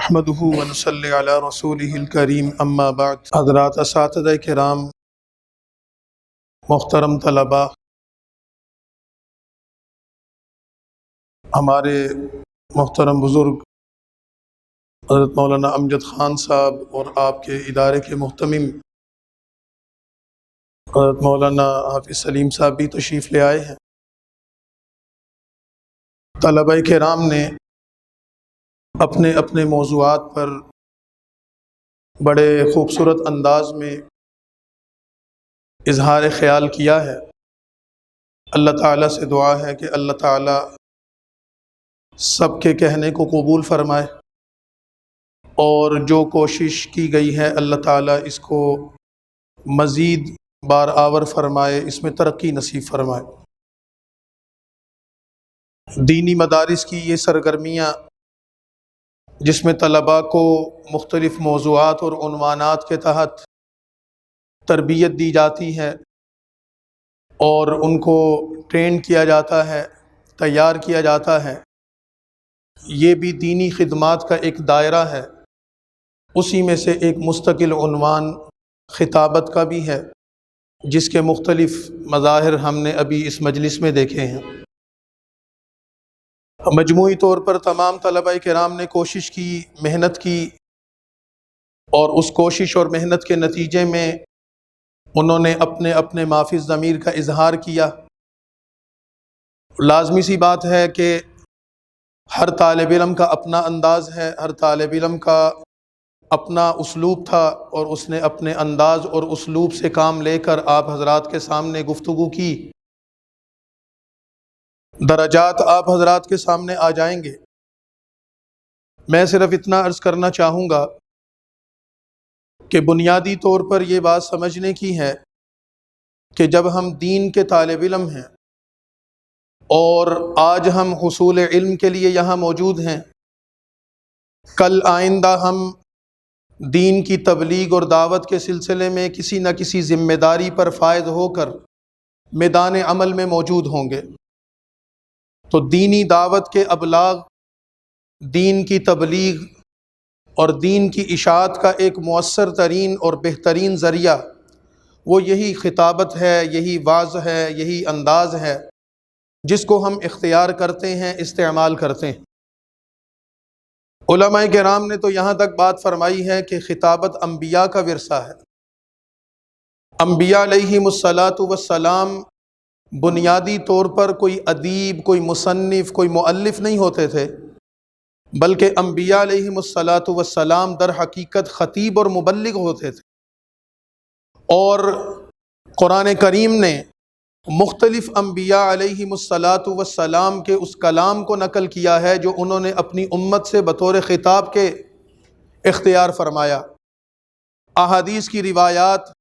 نحمده ونصلی علی رسولہ الکریم اما بعد۔ حضرات اساتذہ کرام، محترم طلباء، ہمارے محترم بزرگ حضرت مولانا امجد خان صاحب اور آپ کے ادارے کے محتمم حضرت مولانا حافظ سلیم صاحب بھی تشریف لے آئے ہیں۔ طلبہ کرام نے اپنے اپنے موضوعات پر بڑے خوبصورت انداز میں اظہار خیال کیا ہے۔ اللہ تعالیٰ سے دعا ہے کہ اللہ تعالیٰ سب کے کہنے کو قبول فرمائے، اور جو کوشش کی گئی ہے اللہ تعالیٰ اس کو مزید بار آور فرمائے، اس میں ترقی نصیب فرمائے۔ دینی مدارس کی یہ سرگرمیاں جس میں طلباء کو مختلف موضوعات اور عنوانات کے تحت تربیت دی جاتی ہے اور ان کو ٹرین کیا جاتا ہے، تیار کیا جاتا ہے، یہ بھی دینی خدمات کا ایک دائرہ ہے۔ اسی میں سے ایک مستقل عنوان خطابت کا بھی ہے، جس کے مختلف مظاہر ہم نے ابھی اس مجلس میں دیکھے ہیں۔ مجموعی طور پر تمام طلبہ کرام نے کوشش کی، محنت کی، اور اس کوشش اور محنت کے نتیجے میں انہوں نے اپنے اپنے ما فی الضمیر کا اظہار کیا۔ لازمی سی بات ہے کہ ہر طالب علم کا اپنا انداز ہے، ہر طالب علم کا اپنا اسلوب تھا، اور اس نے اپنے انداز اور اسلوب سے کام لے کر آپ حضرات کے سامنے گفتگو کی۔ درجات آپ حضرات کے سامنے آ جائیں گے۔ میں صرف اتنا عرض کرنا چاہوں گا کہ بنیادی طور پر یہ بات سمجھنے کی ہے کہ جب ہم دین کے طالب علم ہیں اور آج ہم حصول علم کے لیے یہاں موجود ہیں، کل آئندہ ہم دین کی تبلیغ اور دعوت کے سلسلے میں کسی نہ کسی ذمہ داری پر فائز ہو کر میدان عمل میں موجود ہوں گے۔ تو دینی دعوت کے ابلاغ، دین کی تبلیغ اور دین کی اشاعت کا ایک مؤثر ترین اور بہترین ذریعہ وہ یہی خطابت ہے، یہی وعظ ہے، یہی انداز ہے جس کو ہم اختیار کرتے ہیں، استعمال کرتے ہیں۔ علماء کرام نے تو یہاں تک بات فرمائی ہے کہ خطابت انبیاء کا ورثہ ہے۔ انبیاء علیہم الصلاۃ والسلام بنیادی طور پر کوئی ادیب، کوئی مصنف، کوئی مؤلف نہیں ہوتے تھے، بلکہ انبیاء علیہم الصلاۃ والسلام در حقیقت خطیب اور مبلغ ہوتے تھے۔ اور قرآن کریم نے مختلف انبیاء علیہم الصلاۃ والسلام کے اس کلام کو نقل کیا ہے جو انہوں نے اپنی امت سے بطور خطاب کے اختیار فرمایا۔ احادیث کی روایات،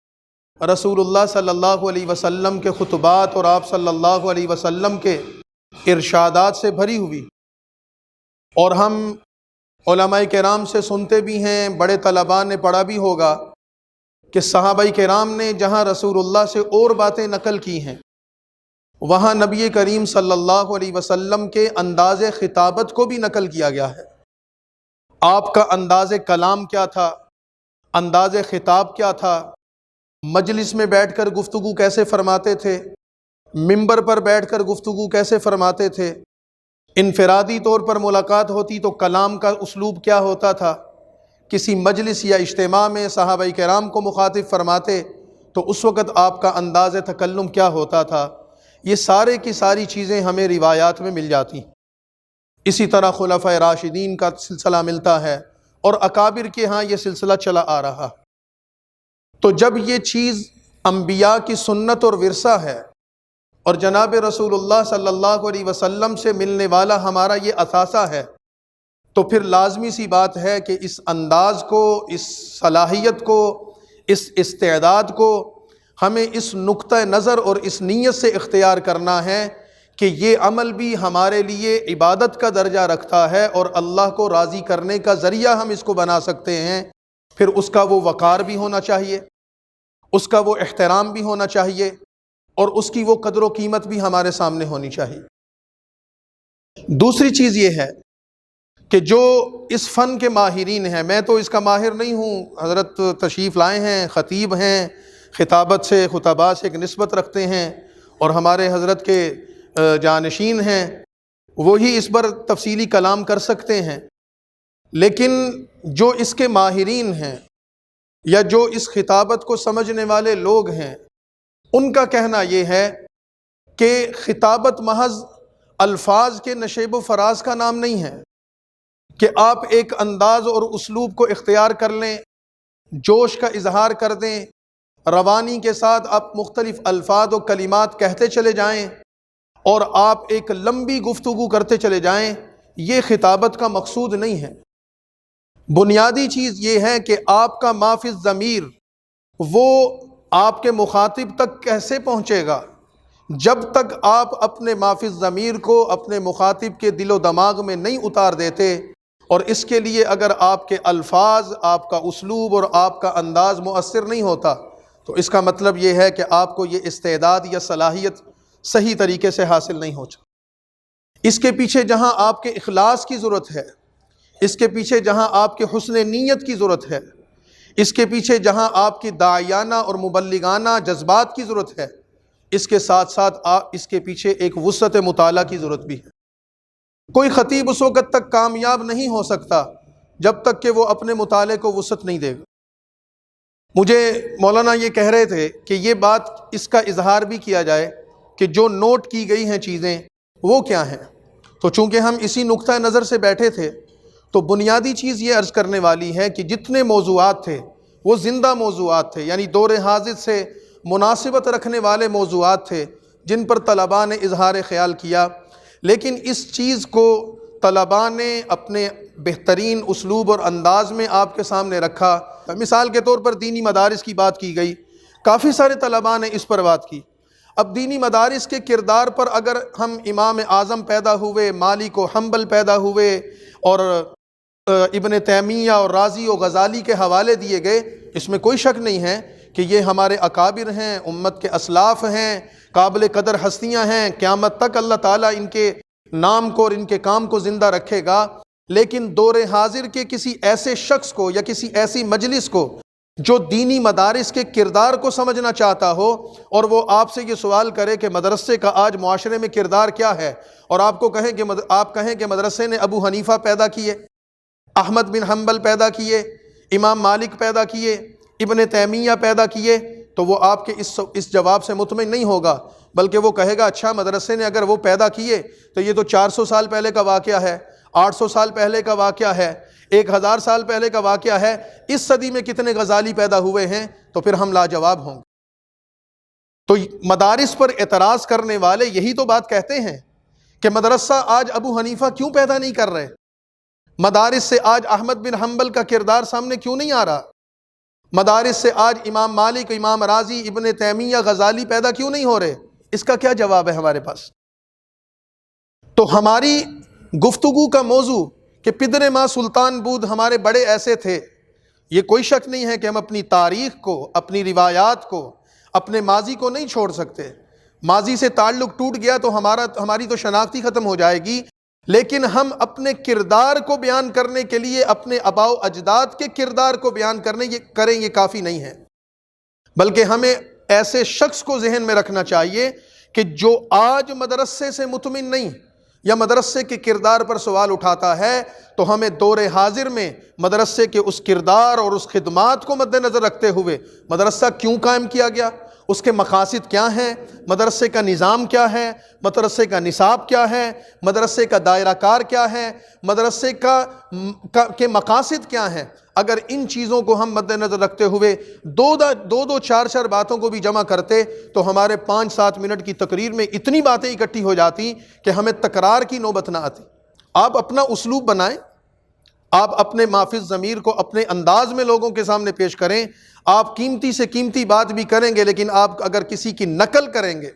رسول اللہ صلی اللہ علیہ وسلم کے خطبات اور آپ صلی اللہ علیہ وسلم کے ارشادات سے بھری ہوئی، اور ہم علماء کرام سے سنتے بھی ہیں، بڑے طلباء نے پڑھا بھی ہوگا کہ صحابہ کرام نے جہاں رسول اللہ سے اور باتیں نقل کی ہیں، وہاں نبی کریم صلی اللہ علیہ وسلم کے انداز خطابت کو بھی نقل کیا گیا ہے۔ آپ کا انداز کلام کیا تھا، انداز خطاب کیا تھا، مجلس میں بیٹھ کر گفتگو کیسے فرماتے تھے، منبر پر بیٹھ کر گفتگو کیسے فرماتے تھے، انفرادی طور پر ملاقات ہوتی تو کلام کا اسلوب کیا ہوتا تھا، کسی مجلس یا اجتماع میں صحابہ کرام کو مخاطب فرماتے تو اس وقت آپ کا انداز تکلم کیا ہوتا تھا، یہ سارے کی ساری چیزیں ہمیں روایات میں مل جاتی۔ اسی طرح خلفائے راشدین کا سلسلہ ملتا ہے، اور اکابر کے ہاں یہ سلسلہ چلا آ رہا۔ تو جب یہ چیز انبیاء کی سنت اور ورثہ ہے، اور جناب رسول اللہ صلی اللہ علیہ وسلم سے ملنے والا ہمارا یہ اثاثہ ہے، تو پھر لازمی سی بات ہے کہ اس انداز کو، اس صلاحیت کو، اس استعداد کو ہمیں اس نقطہ نظر اور اس نیت سے اختیار کرنا ہے کہ یہ عمل بھی ہمارے لیے عبادت کا درجہ رکھتا ہے، اور اللہ کو راضی کرنے کا ذریعہ ہم اس کو بنا سکتے ہیں۔ پھر اس کا وہ وقار بھی ہونا چاہیے، اس کا وہ احترام بھی ہونا چاہیے، اور اس کی وہ قدر و قیمت بھی ہمارے سامنے ہونی چاہیے۔ دوسری چیز یہ ہے کہ جو اس فن کے ماہرین ہیں، میں تو اس کا ماہر نہیں ہوں، حضرت تشریف لائے ہیں، خطیب ہیں، خطابت سے خطباء سے ایک نسبت رکھتے ہیں اور ہمارے حضرت کے جانشین ہیں، وہی اس پر تفصیلی کلام کر سکتے ہیں، لیکن جو اس کے ماہرین ہیں یا جو اس خطابت کو سمجھنے والے لوگ ہیں، ان کا کہنا یہ ہے کہ خطابت محض الفاظ کے نشیب و فراز کا نام نہیں ہے کہ آپ ایک انداز اور اسلوب کو اختیار کر لیں، جوش کا اظہار کر دیں، روانی کے ساتھ آپ مختلف الفاظ و کلمات کہتے چلے جائیں اور آپ ایک لمبی گفتگو کرتے چلے جائیں، یہ خطابت کا مقصود نہیں ہے۔ بنیادی چیز یہ ہے کہ آپ کا ما فی الضمیر وہ آپ کے مخاطب تک کیسے پہنچے گا؟ جب تک آپ اپنے ما فی الضمیر کو اپنے مخاطب کے دل و دماغ میں نہیں اتار دیتے، اور اس کے لیے اگر آپ کے الفاظ، آپ کا اسلوب اور آپ کا انداز مؤثر نہیں ہوتا، تو اس کا مطلب یہ ہے کہ آپ کو یہ استعداد یا صلاحیت صحیح طریقے سے حاصل نہیں ہو سکتی۔ اس کے پیچھے جہاں آپ کے اخلاص کی ضرورت ہے، اس کے پیچھے جہاں آپ کے حسن نیت کی ضرورت ہے، اس کے پیچھے جہاں آپ کی داعیانہ اور مبلغانہ جذبات کی ضرورت ہے، اس کے ساتھ ساتھ اس کے پیچھے ایک وسعت مطالعہ کی ضرورت بھی ہے۔ کوئی خطیب اس وقت تک کامیاب نہیں ہو سکتا جب تک کہ وہ اپنے مطالعے کو وسعت نہیں دے گا۔ مجھے مولانا یہ کہہ رہے تھے کہ یہ بات اس کا اظہار بھی کیا جائے کہ جو نوٹ کی گئی ہیں چیزیں وہ کیا ہیں، تو چونکہ ہم اسی نقطہ نظر سے بیٹھے تھے تو بنیادی چیز یہ عرض کرنے والی ہے کہ جتنے موضوعات تھے وہ زندہ موضوعات تھے، یعنی دور حاضر سے مناسبت رکھنے والے موضوعات تھے جن پر طلباء نے اظہار خیال کیا، لیکن اس چیز کو طلباء نے اپنے بہترین اسلوب اور انداز میں آپ کے سامنے رکھا۔ مثال کے طور پر دینی مدارس کی بات کی گئی، کافی سارے طلباء نے اس پر بات کی۔ اب دینی مدارس کے کردار پر اگر ہم امام اعظم پیدا ہوئے، مالک و حنبل پیدا ہوئے اور ابن تیمیہ اور رازی و غزالی کے حوالے دیے گئے، اس میں کوئی شک نہیں ہے کہ یہ ہمارے اکابر ہیں، امت کے اسلاف ہیں، قابل قدر ہستیاں ہیں، قیامت تک اللہ تعالیٰ ان کے نام کو اور ان کے کام کو زندہ رکھے گا۔ لیکن دور حاضر کے کسی ایسے شخص کو یا کسی ایسی مجلس کو جو دینی مدارس کے کردار کو سمجھنا چاہتا ہو اور وہ آپ سے یہ سوال کرے کہ مدرسے کا آج معاشرے میں کردار کیا ہے، اور آپ کو کہیں کہ مدرسے نے ابو حنیفہ پیدا کیے، احمد بن حنبل پیدا کیے، امام مالک پیدا کیے، ابن تیمیہ پیدا کیے، تو وہ آپ کے اس جواب سے مطمئن نہیں ہوگا، بلکہ وہ کہے گا اچھا مدرسے نے اگر وہ پیدا کیے تو یہ تو 400 سال پہلے کا واقعہ ہے، 800 سال پہلے کا واقعہ ہے، 1000 سال پہلے کا واقعہ ہے، اس صدی میں کتنے غزالی پیدا ہوئے ہیں، تو پھر ہم لاجواب ہوں گے۔ تو مدارس پر اعتراض کرنے والے یہی تو بات کہتے ہیں کہ مدرسہ آج ابو حنیفہ کیوں پیدا نہیں کر رہے، مدارس سے آج احمد بن حنبل کا کردار سامنے کیوں نہیں آ رہا، مدارس سے آج امام مالک، امام رازی، ابن تیمیہ، غزالی پیدا کیوں نہیں ہو رہے؟ اس کا کیا جواب ہے ہمارے پاس؟ تو ہماری گفتگو کا موضوع کہ پدر ماں سلطان بود ہمارے بڑے ایسے تھے، یہ کوئی شک نہیں ہے کہ ہم اپنی تاریخ کو، اپنی روایات کو، اپنے ماضی کو نہیں چھوڑ سکتے۔ ماضی سے تعلق ٹوٹ گیا تو ہماری تو شناخت ہی ختم ہو جائے گی، لیکن ہم اپنے کردار کو بیان کرنے کے لیے اپنے آباء و اجداد کے کردار کو بیان کریں یہ کافی نہیں ہے، بلکہ ہمیں ایسے شخص کو ذہن میں رکھنا چاہیے کہ جو آج مدرسے سے مطمئن نہیں یا مدرسے کے کردار پر سوال اٹھاتا ہے، تو ہمیں دور حاضر میں مدرسے کے اس کردار اور اس خدمات کو مد نظر رکھتے ہوئے مدرسہ کیوں قائم کیا گیا، اس کے مقاصد کیا ہیں، مدرسے کا نظام کیا ہے، مدرسے کا نصاب کیا ہے، مدرسے کا دائرہ کار کیا ہے، مدرسے کے مقاصد کیا ہیں، اگر ان چیزوں کو ہم مد نظر رکھتے ہوئے دو چار باتوں کو بھی جمع کرتے تو ہمارے 5-7 منٹ کی تقریر میں اتنی باتیں اکٹھی ہو جاتی کہ ہمیں تکرار کی نوبت نہ آتی۔ آپ اپنا اسلوب بنائیں، آپ اپنے ما فی الضمیر کو اپنے انداز میں لوگوں کے سامنے پیش کریں، آپ قیمتی سے قیمتی بات بھی کریں گے، لیکن آپ اگر کسی کی نقل کریں گے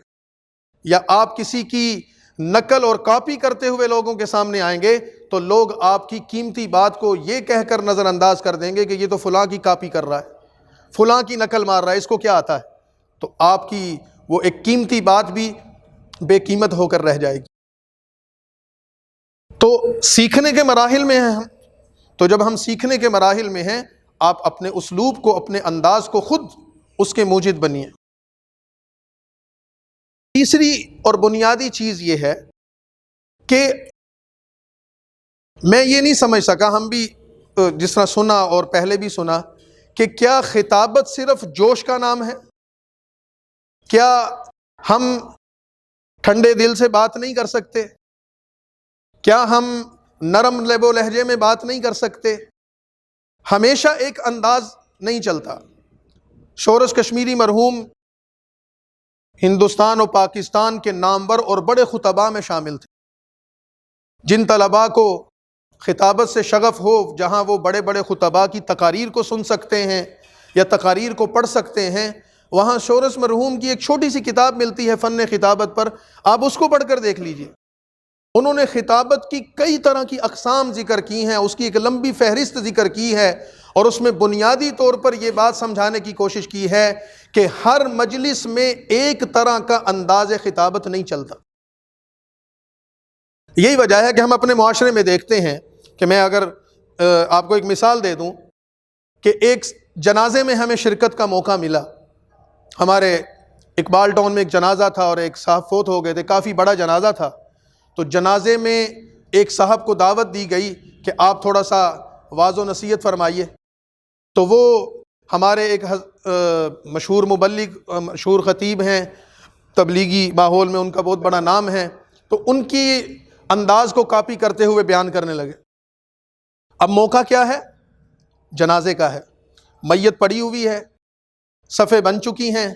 یا آپ کسی کی نقل اور کاپی کرتے ہوئے لوگوں کے سامنے آئیں گے تو لوگ آپ کی قیمتی بات کو یہ کہہ کر نظر انداز کر دیں گے کہ یہ تو فلاں کی کاپی کر رہا ہے، فلاں کی نقل مار رہا ہے، اس کو کیا آتا ہے، تو آپ کی وہ ایک قیمتی بات بھی بے قیمت ہو کر رہ جائے گی۔ تو سیکھنے کے مراحل میں ہیں ہم. تو جب ہم سیکھنے کے مراحل میں ہیں، آپ اپنے اسلوب کو، اپنے انداز کو خود اس کے موجد بنیے. تیسری اور بنیادی چیز یہ ہے کہ میں یہ نہیں سمجھ سکا، ہم بھی جس طرح سنا اور پہلے بھی سنا، کہ کیا خطابت صرف جوش کا نام ہے؟ کیا ہم ٹھنڈے دل سے بات نہیں کر سکتے؟ کیا ہم نرم لب و لہجے میں بات نہیں کر سکتے؟ ہمیشہ ایک انداز نہیں چلتا. شورش کشمیری مرحوم ہندوستان و پاکستان کے نامور اور بڑے خطباء میں شامل تھے. جن طلباء کو خطابت سے شغف ہو، جہاں وہ بڑے بڑے خطباء کی تقاریر کو سن سکتے ہیں یا تقاریر کو پڑھ سکتے ہیں، وہاں شورش مرحوم کی ایک چھوٹی سی کتاب ملتی ہے فن خطابت پر، آپ اس کو پڑھ کر دیکھ لیجئے. انہوں نے خطابت کی کئی طرح کی اقسام ذکر کی ہیں، اس کی ایک لمبی فہرست ذکر کی ہے، اور اس میں بنیادی طور پر یہ بات سمجھانے کی کوشش کی ہے کہ ہر مجلس میں ایک طرح کا انداز خطابت نہیں چلتا. یہی وجہ ہے کہ ہم اپنے معاشرے میں دیکھتے ہیں کہ میں اگر آپ کو ایک مثال دے دوں کہ ایک جنازے میں ہمیں شرکت کا موقع ملا. ہمارے اقبال ٹاؤن میں ایک جنازہ تھا اور ایک صاحب فوت ہو گئے تھے، کافی بڑا جنازہ تھا. تو جنازے میں ایک صاحب کو دعوت دی گئی کہ آپ تھوڑا سا واعظ و نصیحت فرمائیے. تو وہ ہمارے ایک مشہور مبلغ، مشہور خطیب ہیں، تبلیغی ماحول میں ان کا بہت بڑا نام ہے، تو ان کی انداز کو کاپی کرتے ہوئے بیان کرنے لگے. اب موقع کیا ہے؟ جنازے کا ہے، میت پڑی ہوئی ہے، صفیں بن چکی ہیں.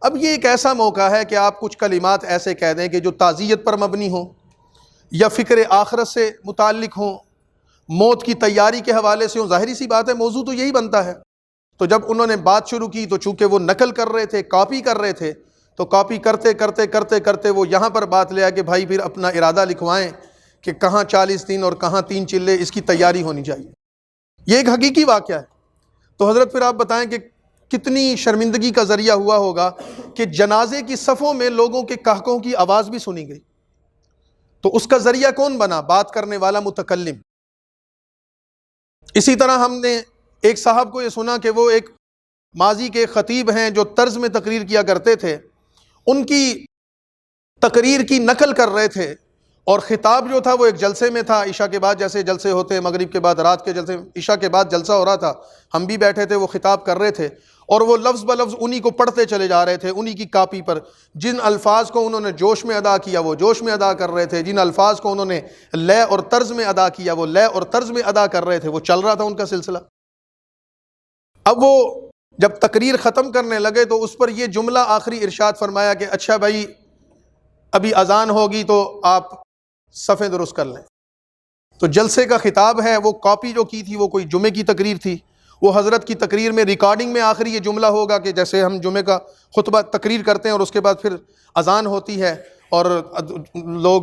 اب یہ ایک ایسا موقع ہے کہ آپ کچھ کلمات ایسے کہہ دیں کہ جو تعزیت پر مبنی ہوں یا فکر آخرت سے متعلق ہوں، موت کی تیاری کے حوالے سے ہوں. ظاہری سی بات ہے، موضوع تو یہی بنتا ہے. تو جب انہوں نے بات شروع کی تو چونکہ وہ نقل کر رہے تھے، کاپی کر رہے تھے، تو کاپی کرتے کرتے کرتے کرتے وہ یہاں پر بات لے آئے کہ بھائی پھر اپنا ارادہ لکھوائیں کہ کہاں 40 دن اور کہاں 3 چلے، اس کی تیاری ہونی چاہیے. یہ ایک حقیقی واقعہ ہے. تو حضرت پھر آپ بتائیں کہ کتنی شرمندگی کا ذریعہ ہوا ہوگا کہ جنازے کی صفوں میں لوگوں کے قہقہوں کی آواز بھی سنی گئی. تو اس کا ذریعہ کون بنا؟ بات کرنے والا متکلم. اسی طرح ہم نے ایک صاحب کو یہ سنا کہ وہ ایک ماضی کے خطیب ہیں جو طرز میں تقریر کیا کرتے تھے، ان کی تقریر کی نقل کر رہے تھے، اور خطاب جو تھا وہ ایک جلسے میں تھا. عشاء کے بعد جیسے جلسے ہوتے ہیں، مغرب کے بعد رات کے جلسے، عشاء کے بعد جلسہ ہو رہا تھا، ہم بھی بیٹھے تھے، وہ خطاب کر رہے تھے، اور وہ لفظ بلفظ انہی کو پڑھتے چلے جا رہے تھے، انہی کی کاپی پر. جن الفاظ کو انہوں نے جوش میں ادا کیا وہ جوش میں ادا کر رہے تھے، جن الفاظ کو انہوں نے لے اور طرز میں ادا کیا وہ لے اور طرز میں ادا کر رہے تھے. وہ چل رہا تھا ان کا سلسلہ. اب وہ جب تقریر ختم کرنے لگے تو اس پر یہ جملہ آخری ارشاد فرمایا کہ اچھا بھائی ابھی اذان ہوگی تو آپ صفیں درست کر لیں. تو جلسے کا خطاب ہے، وہ کاپی جو کی تھی وہ کوئی جمعے کی تقریر تھی. وہ حضرت کی تقریر میں ریکارڈنگ میں آخری یہ جملہ ہوگا کہ جیسے ہم جمعے کا خطبہ تقریر کرتے ہیں اور اس کے بعد پھر اذان ہوتی ہے اور لوگ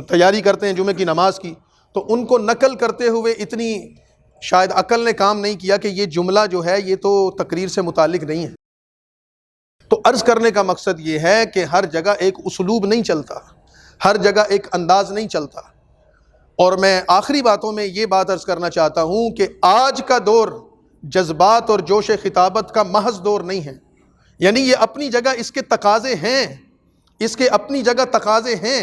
تیاری کرتے ہیں جمعے کی نماز کی، تو ان کو نقل کرتے ہوئے اتنی شاید عقل نے کام نہیں کیا کہ یہ جملہ جو ہے یہ تو تقریر سے متعلق نہیں ہے. تو عرض کرنے کا مقصد یہ ہے کہ ہر جگہ ایک اسلوب نہیں چلتا، ہر جگہ ایک انداز نہیں چلتا. اور میں آخری باتوں میں یہ بات عرض کرنا چاہتا ہوں کہ آج کا دور جذبات اور جوش خطابت کا محض دور نہیں ہے. یعنی یہ اپنی جگہ اس کے تقاضے ہیں، اس کے اپنی جگہ تقاضے ہیں،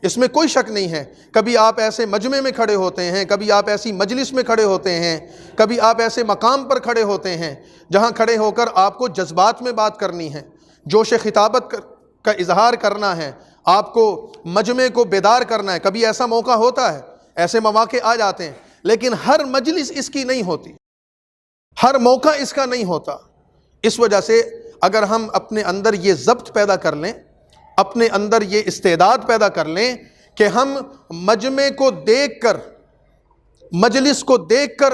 اس میں کوئی شک نہیں ہے. کبھی آپ ایسے مجمع میں کھڑے ہوتے ہیں، کبھی آپ ایسی مجلس میں کھڑے ہوتے ہیں، کبھی آپ ایسے مقام پر کھڑے ہوتے ہیں جہاں کھڑے ہو کر آپ کو جذبات میں بات کرنی ہے، جوش خطابت کا اظہار کرنا ہے، آپ کو مجمع کو بیدار کرنا ہے. کبھی ایسا موقع ہوتا ہے، ایسے مواقع آ جاتے ہیں، لیکن ہر مجلس اس کی نہیں ہوتی، ہر موقع اس کا نہیں ہوتا. اس وجہ سے اگر ہم اپنے اندر یہ ضبط پیدا کر لیں، اپنے اندر یہ استعداد پیدا کر لیں کہ ہم مجمع کو دیکھ کر، مجلس کو دیکھ کر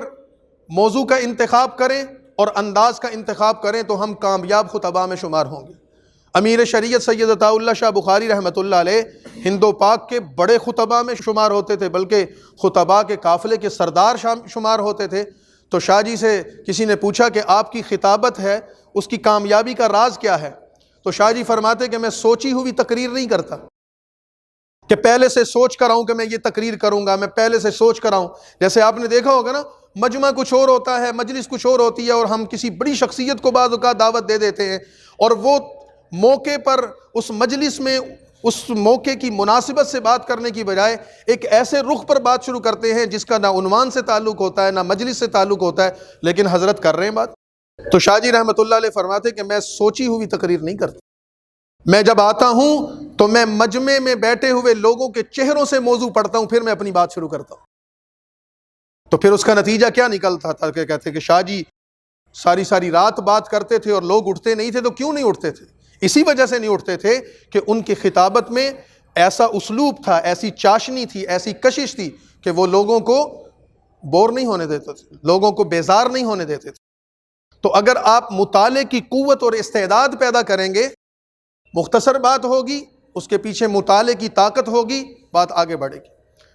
موضوع کا انتخاب کریں اور انداز کا انتخاب کریں، تو ہم کامیاب خطباء میں شمار ہوں گے. امیر شریعت سید عطا اللہ شاہ بخاری رحمۃ اللہ علیہ ہند و پاک کے بڑے خطباء میں شمار ہوتے تھے، بلکہ خطباء کے قافلے کے سردار شمار ہوتے تھے. تو شاہ جی سے کسی نے پوچھا کہ آپ کی خطابت ہے اس کی کامیابی کا راز کیا ہے؟ تو شاہ جی فرماتے کہ میں سوچی ہوئی تقریر نہیں کرتا، کہ پہلے سے سوچ کر آؤں کہ میں یہ تقریر کروں گا، میں پہلے سے سوچ کر آؤں. جیسے آپ نے دیکھا ہوگا نا، مجمع کچھ اور ہوتا ہے، مجلس کچھ اور ہوتی ہے، اور ہم کسی بڑی شخصیت کو بعض اوقات دعوت دے دیتے ہیں، اور وہ موقع پر اس مجلس میں اس موقع کی مناسبت سے بات کرنے کی بجائے ایک ایسے رخ پر بات شروع کرتے ہیں جس کا نہ عنوان سے تعلق ہوتا ہے نہ مجلس سے تعلق ہوتا ہے، لیکن حضرت کر رہے ہیں بات. تو شاہ جی رحمۃ اللہ علیہ فرماتے کہ میں سوچی ہوئی تقریر نہیں کرتا، میں جب آتا ہوں تو میں مجمع میں بیٹھے ہوئے لوگوں کے چہروں سے موضوع پڑھتا ہوں، پھر میں اپنی بات شروع کرتا ہوں. تو پھر اس کا نتیجہ کیا نکلتا تھا کہ کہتے کہ شاہ جی ساری رات بات کرتے تھے اور لوگ اٹھتے نہیں تھے. تو کیوں نہیں اٹھتے تھے؟ اسی وجہ سے نہیں اٹھتے تھے کہ ان کی خطابت میں ایسا اسلوب تھا، ایسی چاشنی تھی، ایسی کشش تھی کہ وہ لوگوں کو بور نہیں ہونے دیتے تھے، لوگوں کو بیزار نہیں ہونے دیتے تھے. تو اگر آپ مطالعے کی قوت اور استعداد پیدا کریں گے، مختصر بات ہوگی، اس کے پیچھے مطالعے کی طاقت ہوگی، بات آگے بڑھے گی.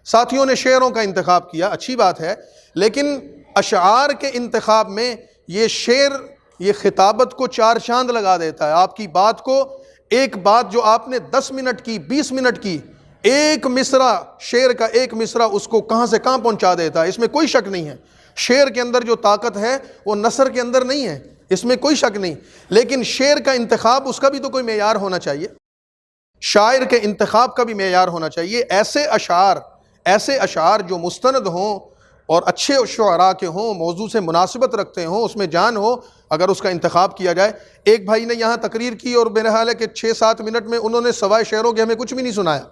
ساتھیوں نے شعروں کا انتخاب کیا، اچھی بات ہے، لیکن اشعار کے انتخاب میں یہ شعر یہ خطابت کو چار چاند لگا دیتا ہے. آپ کی بات کو، ایک بات جو آپ نے 10 منٹ کی، 20 منٹ کی، ایک مصرع شعر کا ایک مصرع اس کو کہاں سے کہاں پہنچا دیتا ہے. اس میں کوئی شک نہیں ہے، شعر کے اندر جو طاقت ہے وہ نثر کے اندر نہیں ہے، اس میں کوئی شک نہیں. لیکن شعر کا انتخاب، اس کا بھی تو کوئی معیار ہونا چاہیے، شاعر کے انتخاب کا بھی معیار ہونا چاہیے. ایسے اشعار جو مستند ہوں اور اچھے شعراء کے ہوں، موضوع سے مناسبت رکھتے ہوں، اس میں جان ہو، اگر اس کا انتخاب کیا جائے. ایک بھائی نے یہاں تقریر کی اور میرا خیال ہے کہ 6-7 منٹ میں انہوں نے سوائے شعروں کے ہمیں کچھ بھی نہیں سنایا.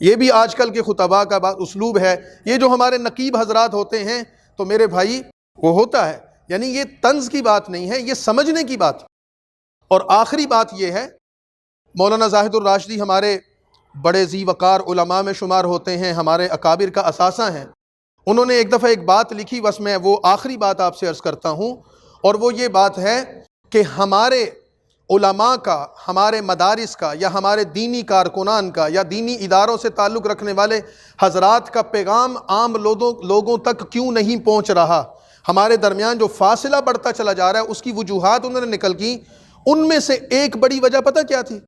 یہ بھی آج کل کے خطباء کا اسلوب ہے. یہ جو ہمارے نقیب حضرات ہوتے ہیں تو میرے بھائی وہ ہوتا ہے، یعنی یہ طنز کی بات نہیں ہے، یہ سمجھنے کی بات. اور آخری بات یہ ہے، مولانا زاہد الراشدی ہمارے بڑے ذی وقار علماء میں شمار ہوتے ہیں، ہمارے اکابر کا اثاثہ ہیں. انہوں نے ایک دفعہ ایک بات لکھی، بس میں وہ آخری بات آپ سے عرض کرتا ہوں، اور وہ یہ بات ہے کہ ہمارے علماء کا، ہمارے مدارس کا، یا ہمارے دینی کارکنان کا، یا دینی اداروں سے تعلق رکھنے والے حضرات کا پیغام عام لوگوں تک کیوں نہیں پہنچ رہا. ہمارے درمیان جو فاصلہ بڑھتا چلا جا رہا ہے، اس کی وجوہات انہوں نے نکل کی. ان میں سے ایک بڑی وجہ پتہ کیا تھی؟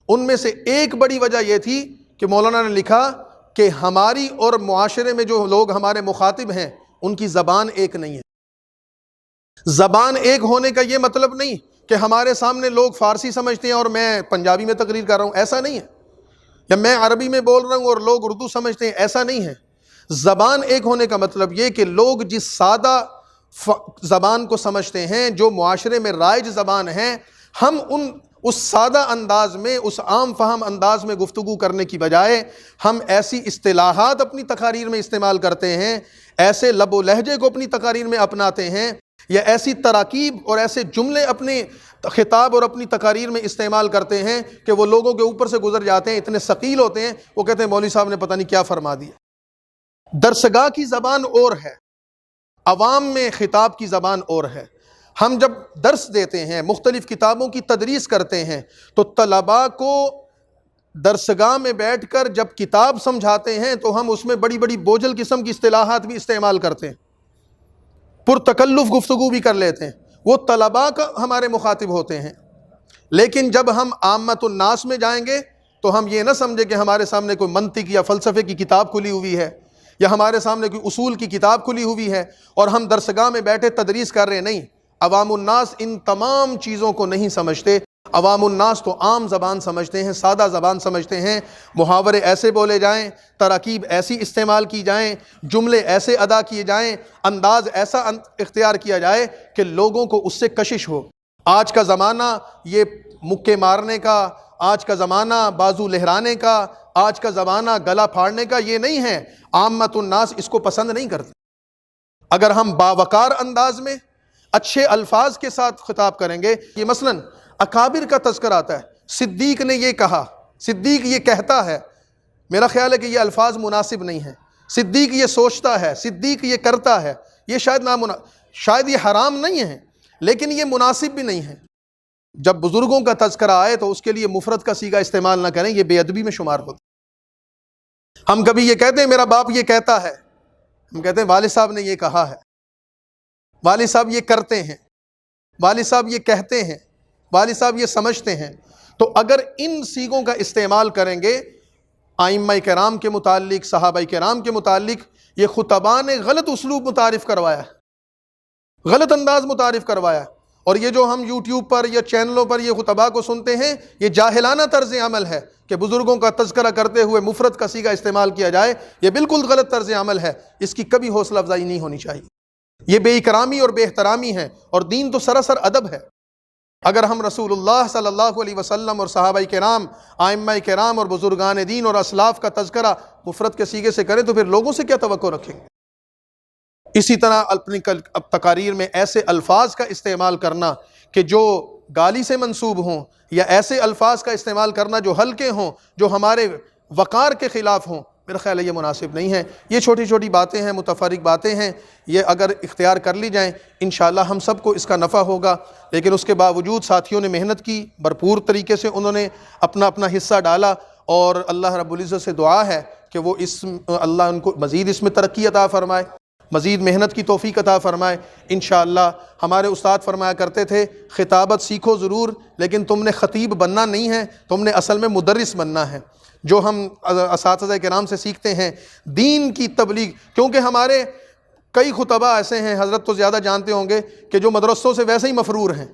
ان میں سے ایک بڑی وجہ یہ تھی کہ مولانا نے لکھا کہ ہماری اور معاشرے میں جو لوگ ہمارے مخاطب ہیں ان کی زبان ایک نہیں ہے. زبان ایک ہونے کا یہ مطلب نہیں کہ ہمارے سامنے لوگ فارسی سمجھتے ہیں اور میں پنجابی میں تقریر کر رہا ہوں، ایسا نہیں ہے. یا میں عربی میں بول رہا ہوں اور لوگ اردو سمجھتے ہیں، ایسا نہیں ہے. زبان ایک ہونے کا مطلب یہ کہ لوگ جس سادہ زبان کو سمجھتے ہیں، جو معاشرے میں رائج زبان ہے، ہم اس سادہ انداز میں، اس عام فہم انداز میں گفتگو کرنے کی بجائے ہم ایسی اصطلاحات اپنی تقاریر میں استعمال کرتے ہیں، ایسے لب و لہجے کو اپنی تقاریر میں اپناتے ہیں، یا ایسی تراکیب اور ایسے جملے اپنے خطاب اور اپنی تقاریر میں استعمال کرتے ہیں کہ وہ لوگوں کے اوپر سے گزر جاتے ہیں، اتنے ثقیل ہوتے ہیں، وہ کہتے ہیں مولوی صاحب نے پتہ نہیں کیا فرما دیا. درسگاہ کی زبان اور ہے، عوام میں خطاب کی زبان اور ہے. ہم جب درس دیتے ہیں، مختلف کتابوں کی تدریس کرتے ہیں، تو طلباء کو درسگاہ میں بیٹھ کر جب کتاب سمجھاتے ہیں تو ہم اس میں بڑی بڑی بوجھل قسم کی اصطلاحات بھی استعمال کرتے ہیں، پرتکلف گفتگو بھی کر لیتے ہیں. وہ طلباء کا ہمارے مخاطب ہوتے ہیں. لیکن جب ہم عامت الناس میں جائیں گے تو ہم یہ نہ سمجھیں کہ ہمارے سامنے کوئی منطق یا فلسفے کی کتاب کھلی ہوئی ہے، یا ہمارے سامنے کوئی اصول کی کتاب کھلی ہوئی ہے اور ہم درسگاہ میں بیٹھے تدریس کر رہے ہیں. نہیں، عوام الناس ان تمام چیزوں کو نہیں سمجھتے. عوام الناس تو عام زبان سمجھتے ہیں، سادہ زبان سمجھتے ہیں. محاورے ایسے بولے جائیں، تراکیب ایسی استعمال کی جائیں، جملے ایسے ادا کیے جائیں، انداز ایسا اختیار کیا جائے کہ لوگوں کو اس سے کشش ہو. آج کا زمانہ یہ مکے مارنے کا، آج کا زمانہ بازو لہرانے کا، آج کا زمانہ گلا پھاڑنے کا یہ نہیں ہے. عامت الناس اس کو پسند نہیں کرتے. اگر ہم باوقار انداز میں اچھے الفاظ کے ساتھ خطاب کریں گے، یہ مثلاً اکابر کا تذکر آتا ہے، صدیق نے یہ کہا، صدیق یہ کہتا ہے، میرا خیال ہے کہ یہ الفاظ مناسب نہیں ہیں. صدیق یہ سوچتا ہے، صدیق یہ کرتا ہے، یہ شاید یہ حرام نہیں ہے، لیکن یہ مناسب بھی نہیں ہے. جب بزرگوں کا تذکرہ آئے تو اس کے لیے مفرد کا صیغہ استعمال نہ کریں، یہ بے ادبی میں شمار ہوتا. ہم کبھی یہ کہتے ہیں میرا باپ یہ کہتا ہے، ہم کہتے ہیں والد صاحب نے یہ کہا ہے، والد صاحب یہ کرتے ہیں، والد صاحب یہ کہتے ہیں، والد صاحب یہ سمجھتے ہیں. تو اگر ان صیغوں کا استعمال کریں گے آئمہ کرام کے متعلق، صحابہ کرام کے متعلق یہ خطباء نے غلط اسلوب متعارف کروایا ہے، غلط انداز متعارف کروایا ہے۔ اور یہ جو ہم یوٹیوب پر یا چینلوں پر یہ خطباء کو سنتے ہیں، یہ جاہلانہ طرز عمل ہے کہ بزرگوں کا تذکرہ کرتے ہوئے مفرد کا صیغہ استعمال کیا جائے، یہ بالکل غلط طرز عمل ہے، اس کی کبھی حوصلہ افزائی نہیں ہونی چاہیے۔ یہ بے اکرامی اور بے احترامی ہے، اور دین تو سراسر ادب ہے۔ اگر ہم رسول اللہ صلی اللہ علیہ وسلم اور صحابہ کرام، آئمہ کرام اور بزرگان دین اور اسلاف کا تذکرہ مفرد کے صیغے سے کریں تو پھر لوگوں سے کیا توقع رکھیں گے؟ اسی طرح اپنی تقاریر میں ایسے الفاظ کا استعمال کرنا کہ جو گالی سے منسوب ہوں، یا ایسے الفاظ کا استعمال کرنا جو ہلکے ہوں، جو ہمارے وقار کے خلاف ہوں، میرا خیال ہے یہ مناسب نہیں ہے۔ یہ چھوٹی چھوٹی باتیں ہیں، متفرق باتیں ہیں، یہ اگر اختیار کر لی جائیں انشاءاللہ ہم سب کو اس کا نفع ہوگا۔ لیکن اس کے باوجود ساتھیوں نے محنت کی، بھرپور طریقے سے انہوں نے اپنا حصہ ڈالا، اور اللہ رب العزت سے دعا ہے کہ وہ اللہ ان کو مزید اس میں ترقی عطا فرمائے، مزید محنت کی توفیق عطا فرمائے انشاءاللہ۔ ہمارے استاد فرمایا کرتے تھے خطابت سیکھو ضرور، لیکن تم نے خطیب بننا نہیں ہے، تم نے اصل میں مدرس بننا ہے۔ جو ہم اساتذہ کرام سے سیکھتے ہیں دین کی تبلیغ، کیونکہ ہمارے کئی خطباء ایسے ہیں، حضرت تو زیادہ جانتے ہوں گے، کہ جو مدرسوں سے ویسے ہی مفرور ہیں،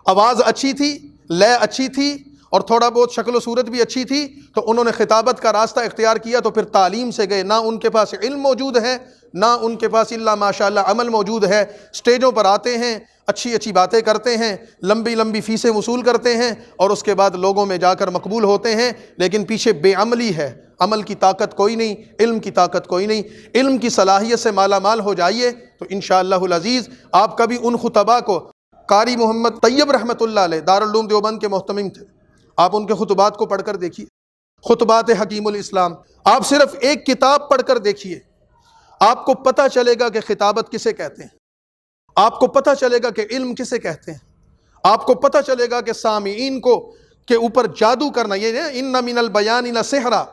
آواز اچھی تھی، لے اچھی تھی، اور تھوڑا بہت شکل و صورت بھی اچھی تھی، تو انہوں نے خطابت کا راستہ اختیار کیا، تو پھر تعلیم سے گئے، نہ ان کے پاس علم موجود ہے، نہ ان کے پاس الا ماشاءاللہ عمل موجود ہے۔ سٹیجوں پر آتے ہیں، اچھی اچھی باتیں کرتے ہیں، لمبی لمبی فیسیں وصول کرتے ہیں، اور اس کے بعد لوگوں میں جا کر مقبول ہوتے ہیں، لیکن پیچھے بے عملی ہے، عمل کی طاقت کوئی نہیں، علم کی طاقت کوئی نہیں۔ علم کی صلاحیت سے مالا مال ہو جائیے تو انشاءاللہ العزیز آپ کبھی ان خطباء کو، قاری محمد طیب رحمۃ اللہ علیہ دارالعلوم دیوبند کے محتمم تھے، آپ ان کے خطبات کو پڑھ کر دیکھیے، خطبات حکیم الاسلام، آپ صرف ایک کتاب پڑھ کر دیکھیے، آپ کو پتہ چلے گا کہ خطابت کسے کہتے ہیں، آپ کو پتہ چلے گا کہ علم کسے کہتے ہیں، آپ کو پتہ چلے گا کہ سامعین کو کے اوپر جادو کرنا، یہ ان من البیان لسحرا۔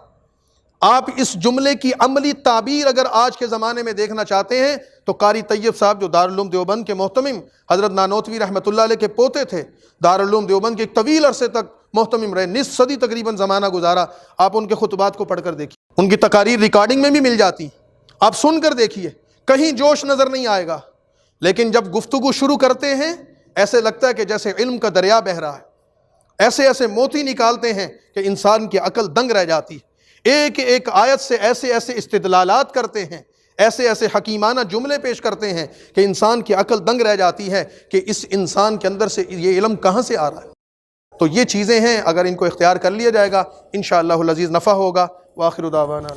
آپ اس جملے کی عملی تعبیر اگر آج کے زمانے میں دیکھنا چاہتے ہیں تو قاری طیب صاحب جو دارالعلوم دیوبند کے محتمم حضرت نانوتوی رحمۃ اللہ علیہ کے پوتے تھے، دارالعلوم دیوبند کے ایک طویل عرصے تک محتمم رہے، نصف صدی تقریباً زمانہ گزارا، آپ ان کے خطبات کو پڑھ کر دیکھیے، ان کی تقاریر ریکارڈنگ میں بھی مل جاتی، آپ سن کر دیکھیے، کہیں جوش نظر نہیں آئے گا، لیکن جب گفتگو شروع کرتے ہیں ایسے لگتا ہے کہ جیسے علم کا دریا بہہ رہا ہے، ایسے ایسے موتی نکالتے ہیں کہ انسان کی عقل دنگ رہ جاتی ہے، ایک ایک آیت سے ایسے ایسے استدلالات کرتے ہیں، ایسے ایسے حکیمانہ جملے پیش کرتے ہیں کہ انسان کی عقل دنگ رہ جاتی ہے کہ اس انسان کے اندر سے یہ علم کہاں سے آ رہا ہے۔ تو یہ چیزیں ہیں، اگر ان کو اختیار کر لیا جائے گا انشاءاللہ العزیز نفع ہوگا۔ وآخر دعوانا